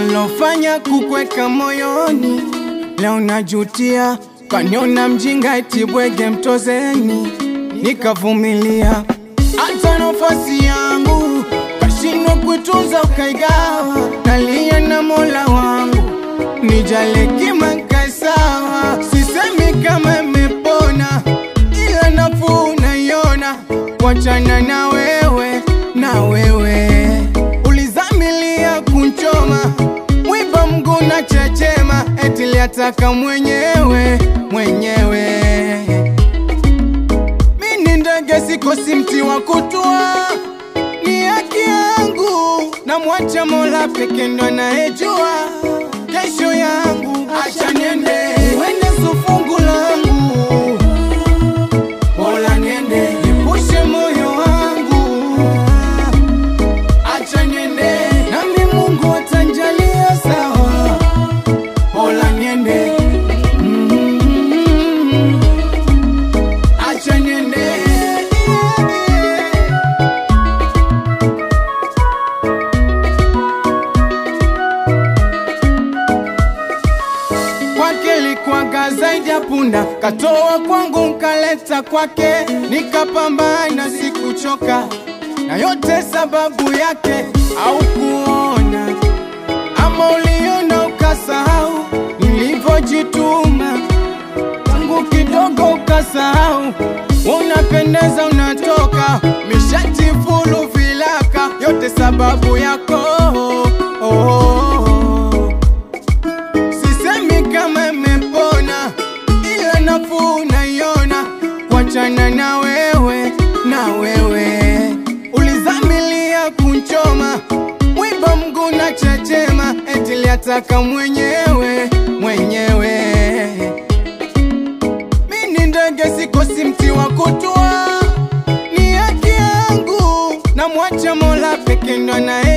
nalofanya kukweka moyoni, leo najutia. Kaniona mjinga eti bwege mtozeni, nikavumilia. Hata nafasi yangu kashindwa kuitunza ukaigawa. Nalia na Mola wangu nijale kima nikae sawa. Sisemi kama imepona, ila nafuu naiona. Wachana na wewe, na wewe ulizamilia kunchoma, mwiba mguu na chechema, eti liataka mwenyewe. Mini ndege sikosi mti wa kutua, ni haki yangu, na mwacha Mola peke ndo anayejua kesho yangu. Acha niende, wende sufungu langu, Mola niende, nipushe moyo wangu. Acha niende, nami Mungu atanjalia sawa. Mola niende, acha niende. Kwake likuwa zaidi ya punda, katoa kwangu nkaleta kwake. Nikapambana sikuchoka, na yote sababu yake. Au kuona ama uliona ukasahau, nilivyojituma tangu kidogo ukasahau. Unapendeza unatoka, mishati fulu vilaka, yote sababu yako. Sisemi kama imepona, ila nafuu naiona. Wachana na wewe, na wewe ulizamilia kunchoma, mwiba mguu na chechema, eti liataka mwenyewe. Mini ndege sikosi mti wa kutua, ni haki yangu, na mwacha Mola peke ndo anaye